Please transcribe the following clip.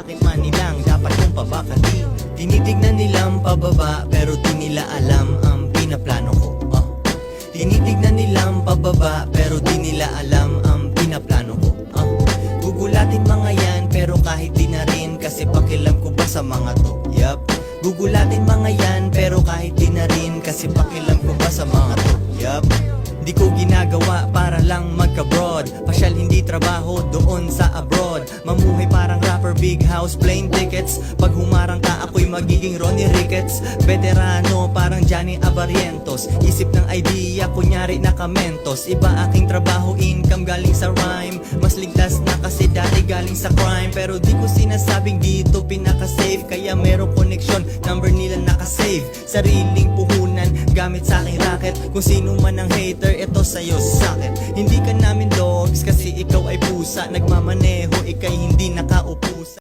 bakit man nilang dapat kong pabakatin. Tinitignan nilang pababa pero di nila alam ang pinaplano ko. Tinitignan nilang pababa pero di nila alam ang pinaplano ko. Gugulatin mga yan pero kahit di na rin, kasi pakialam ko ba sa mga to? Yup. Gugulatin mga yan pero kahit di na rin, kasi pakialam ko ba sa mga to? Yup. Di ko ginagawa para lang magka-broad, pasyal hindi trabaho doon sa abroad. Mamuhay parang rapper, big house, plane tickets. Pag humarang ka ako'y magiging Ronnie Ricketts. Veterano parang Johnny Abarientos. Isip ng idea kunyari nakamentos. Iba aking trabaho, income galing sa rhyme. Mas ligtas na kasi dati galing sa crime. Pero di ko sinasabing dito pinaka-safe, kaya merong connection, number nila nakasave. Sariling puhunan gamit sa aking racket. Kung sino man ang hater, ito sa'yo sakit. Hindi ka namin dogs kasi ikaw ay pusa. Nagmamaneho, ikay hindi nakaupo sa